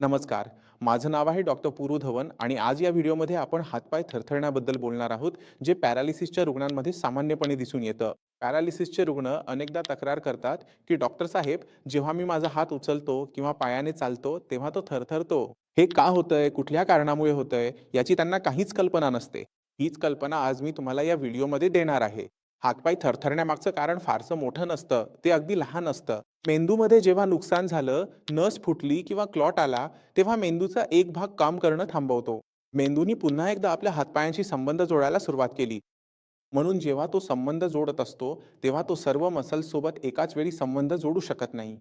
नमस्कार. माझं नाव आहे डॉक्टर पुरू धवन आणि आज या व्हिडिओमध्ये आपण हातपाय थरथरण्याबद्दल बोलणार आहोत, जे पॅरालिसिसच्या रुग्णांमध्ये सामान्यपणे दिसून येतं. पॅरालिसिसचे रुग्ण अनेकदा तक्रार करतात, की डॉक्टर साहेब, जेव्हा मी माझा हात उचलतो किंवा पायाने चालतो, तेव्हा तो थरथरतो. हे का होतंय? कुठल्या कारणामुळे होतंय? याची त्यांना काहीच कल्पना नसते. हीच कल्पना आज मी तुम्हाला या व्हिडिओमध्ये देणार आहे. हातपाय थरथरण्यामागचं कारण फारसं मोठं नसतं, ते अगदी लहान असतं. मेंदूमध्ये जेव्हा नुकसान झालं, नस फुटली किंवा क्लॉट आला, तेव्हा मेंदूचा एक भाग काम करणं थांबवतो. मेंदूनी पुन्हा एकदा आपल्या हातपायांशी संबंध जोडायला सुरुवात केली. म्हणून जेव्हा तो संबंध जोडत असतो, तेव्हा तो सर्व मसल्ससोबत एकाच वेळी संबंध जोडू शकत नाही.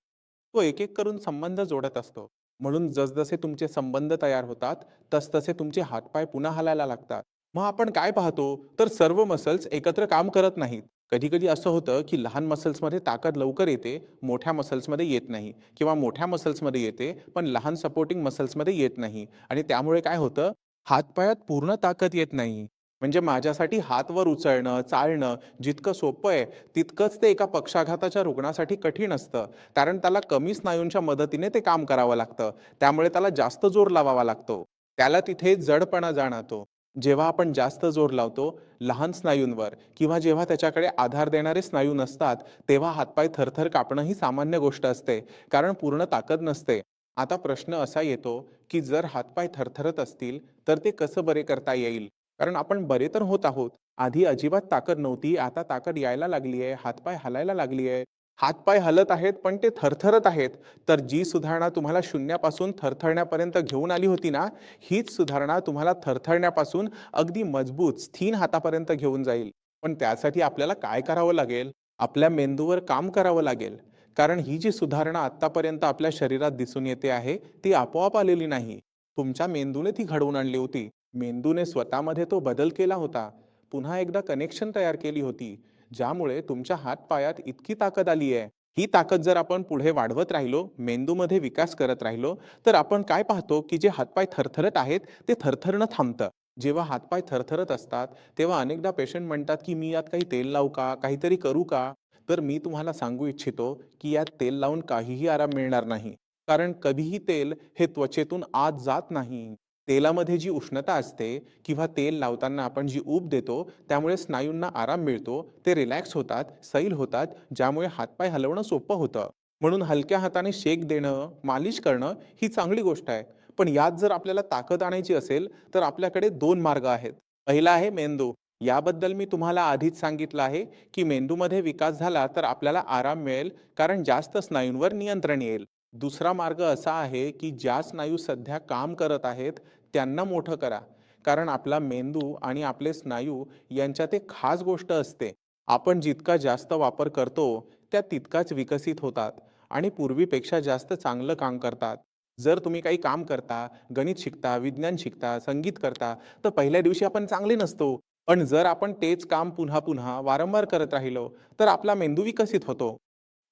तो एक-एक करून संबंध जोडत असतो. म्हणून जसजसे तुमचे संबंध तयार होतात, तसतसे तुमचे हातपाय पुन्हा हलायला लागतात. मग आपण काय पाहतो, तर सर्व मसल्स एकत्र काम करत नाहीत. कधी-कधी असं होतं, की लहान मसल्समध्ये ताकद लवकर येते, मोठ्या मसल्समध्ये येत नाही किंवा मोठ्या मसल्समध्ये येते, पण लहान सपोर्टिंग मसल्समध्ये येत नाही आणि त्यामुळे काय होतं, हातपायात पूर्ण ताकद येत नाही. म्हणजे माझ्यासाठी हात वर उचलणं, चालणं जितकं सोपं आहे, तितकंच ते एका पक्षाघाताच्या रुग्णासाठी कठीण असतं. कारण त्याला कमी स्नायूंच्या मदतीने ते काम करावं लागतं. त्यामुळे त्याला जास्त जोर लावावा लागतो. त्याला तिथे जडपणा जाणवतो. जेव्हा आपण जास्त जोर लावतो लहान स्नायूंवर किंवा जेव्हा त्याच्याकडे आधार देणारे स्नायू नसतात, तेव्हा हातपाय थरथर कापणं ही सामान्य गोष्ट असते. कारण पूर्ण ताकद नसते. आता प्रश्न असा येतो, की जर हातपाय थरथरत असतील, तर ते कसं बरे करता येईल? कारण आपण बरे तर होत आहोत. आधी अजिबात ताकद नव्हती, आता ताकद यायला लागली आहे, हातपाय हलायला लागली आहे. हातपाय हलत आहेत, पण ते थरथरत आहेत. तर जी सुधारणा तुम्हाला शून्यापासून थरथरण्यापर्यंत घेऊन आली होती ना, हीच सुधारणा तुम्हाला थरथरण्यापासून अगदी मजबूत, स्थिर हातापर्यंत घेऊन जाईल. पण त्यासाठी आपल्याला काय करावं लागेल? आपल्या मेंदूवर काम करावं लागेल. कारण ही जी सुधारणा आत्तापर्यंत आपल्या शरीरात दिसून येते आहे, ती आपोआप आलेली नाही. तुमच्या मेंदूने ती घडवून आणली होती. मेंदूने स्वतःमध्ये तो बदल केला होता. पुन्हा एकदा कनेक्शन तयार केली होती, ज्यामुळे तुमच्या हात-पायात इतकी ताकद आली आहे. ही ताकद जर आपण पुढे वाढवत राहिलो, मेंदूमध्ये विकास करत राहिलो, तर आपण काय पाहतो, की जे हातपाय थरथरत आहेत, ते थरथरणं थांबतं. जेव्हा हातपाय थरथरत असतात, तेव्हा अनेकदा पेशंट म्हणतात, की "मी यात काही तेल लावू का? काहीतरी करू का?" तर मी तुम्हाला सांगू इच्छितो, की यात तेल लावून काहीही आराम मिळणार नाही. कारण कधीही तेल हे त्वचेतून आत जात नाही. तेलामध्ये जी उष्णता असते किंवा तेल लावताना आपण जी ऊब देतो, त्यामुळे स्नायूंना आराम मिळतो. ते रिलॅक्स होतात, सैल होतात, ज्यामुळे हातपाय हलवणं सोपं होतं. म्हणून हलक्या हाताने शेक देणं, मालिश करणं ही चांगली गोष्ट आहे. पण यात जर आपल्याला ताकद आणायची असेल, तर आपल्याकडे 2 मार्ग आहेत. पहिला आहे मेंदू. याबद्दल मी तुम्हाला आधीच सांगितलं आहे, की मेंदूमध्ये विकास झाला तर आपल्याला आराम मिळेल, कारण जास्त स्नायूंवर नियंत्रण येईल. दुसरा मार्ग असा आहे, की ज्या स्नायू सध्या काम करत आहेत, त्यांना मोठं करा. कारण आपला मेंदू आणि आपले स्नायू यांच्यात एक खास गोष्ट असते. आपण जितका जास्त वापर करतो, त्या तितकाच विकसित होतात आणि पूर्वीपेक्षा जास्त चांगलं काम करतात. जर तुम्ही काही काम करता, गणित शिकता, विज्ञान शिकता, संगीत करता, तर पहिल्या दिवशी आपण चांगले नसतो. पण जर आपण तेच काम पुन्हा-पुन्हा वारंवार करत राहिलो, तर आपला मेंदू विकसित होतो.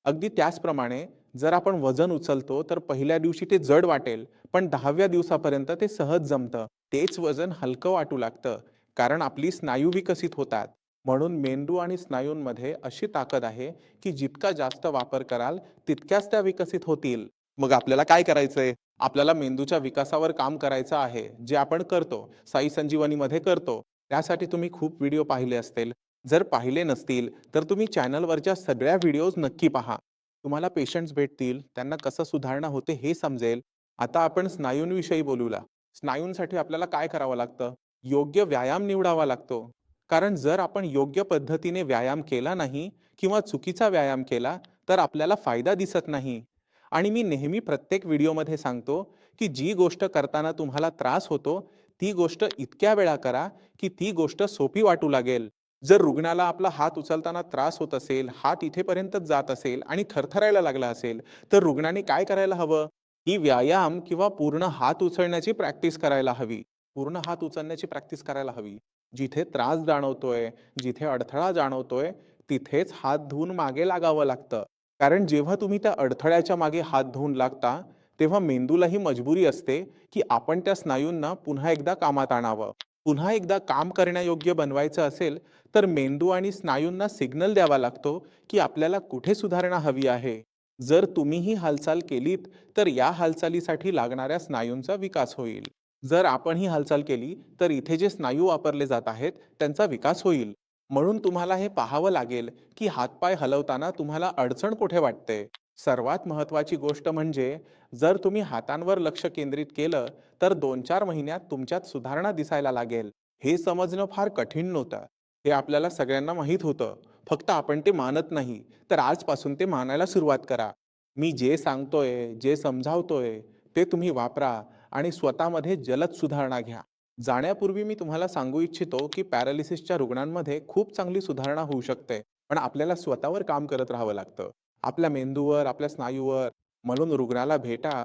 अगदी त्याचप्रमाणे जर आपण वजन उचलतो, तर पहिल्या दिवशी ते जड वाटेल, पण 10व्या दिवसापर्यंत ते सहज जमतं. तेच वजन हलकं वाटू लागतं, कारण आपली स्नायू विकसित होतात. म्हणून मेंदू आणि स्नायूंमध्ये अशी ताकद आहे, की जितका जास्त वापर कराल, तितक्याच त्या विकसित होतील. मग आपल्याला काय करायचंय? आपल्याला मेंदूच्या विकासावर काम करायचं आहे, जे आपण करतो. साई संजीवनीमध्ये करतो. त्यासाठी तुम्ही खूप व्हिडिओ पाहिले असतील. जर पाहिले नसतील, तर तुम्ही चॅनलवरच्या सगळ्या व्हिडिओज नक्की पहा. तुम्हाला पेशंट्स भेटतील, त्यांना कसं सुधारणा होते हे समजेल. आता आपण स्नायूंविषयी बोलूया. स्नायूंसाठी आपल्याला काय करावं लागतं? योग्य व्यायाम निवडावा लागतो. कारण जर आपण योग्य पद्धतीने व्यायाम केला नाही किंवा चुकीचा व्यायाम केला, तर आपल्याला फायदा दिसत नाही. आणि मी नेहमी प्रत्येक व्हिडिओमध्ये सांगतो, की जी गोष्ट करताना तुम्हाला त्रास होतो, ती गोष्ट इतक्या वेळा करा, की ती गोष्ट सोपी वाटू लागेल. जर रुग्णाला आपला हात उचलताना त्रास होत असेल, हात इथेपर्यंतच जात असेल आणि थरथरायला लागला असेल, तर रुग्णाने काय करायला हवं? ही व्यायाम किंवा पूर्ण हात उचलण्याची प्रॅक्टिस करायला हवी. पूर्ण हात उचलण्याची प्रॅक्टिस करायला हवी. जिथे त्रास जाणवतोय, जिथे अडथळा जाणवतोय, तिथेच हात धुवून मागे लागावं लागतं. कारण जेव्हा तुम्ही त्या अडथळ्याच्या मागे हात धुवून लागता, तेव्हा मेंदूलाही मजबुरी असते, की आपण त्या स्नायूंना पुन्हा एकदा कामात आणावं. पुन्हा एकदा काम करण्यायोग्य बनवायचं असेल, तर मेंदू आणि स्नायूंना सिग्नल द्यावा लागतो, की आपल्याला कुठे सुधारणा हवी आहे. जर तुम्ही ही हालचाल केलीत, तर या हालचालीसाठी लागणाऱ्या स्नायूंचा विकास होईल. जर आपण ही हालचाल केली, तर इथे जे स्नायू वापरले जात आहेत, त्यांचा विकास होईल. म्हणून तुम्हाला हे पाहावं लागेल, की हातपाय हलवताना तुम्हाला अडचण कुठे वाटते. सर्वात महत्त्वाची गोष्ट म्हणजे, जर तुम्ही हातांवर लक्ष केंद्रित केलं, तर 2-4 महिन्यात तुमच्यात सुधारणा दिसायला लागेल. हे समजणं फार कठीण नव्हतं. हे आपल्याला सगळ्यांना माहीत होतं. फक्त आपण ते मानत नाही. तर आजपासून ते मानायला सुरुवात करा. मी जे सांगतोय, जे समजावतोय, ते तुम्ही वापरा आणि स्वतःमध्ये जलद सुधारणा घ्या. जाण्यापूर्वी मी तुम्हाला सांगू इच्छितो, की पॅरालिसिसच्या रुग्णांमध्ये खूप चांगली सुधारणा होऊ शकते. पण आपल्याला स्वतःवर काम करत राहावं लागतं. आपल्या मेंदूवर, आपल्या स्नायूवर. म्हणून रुग्णाला भेटा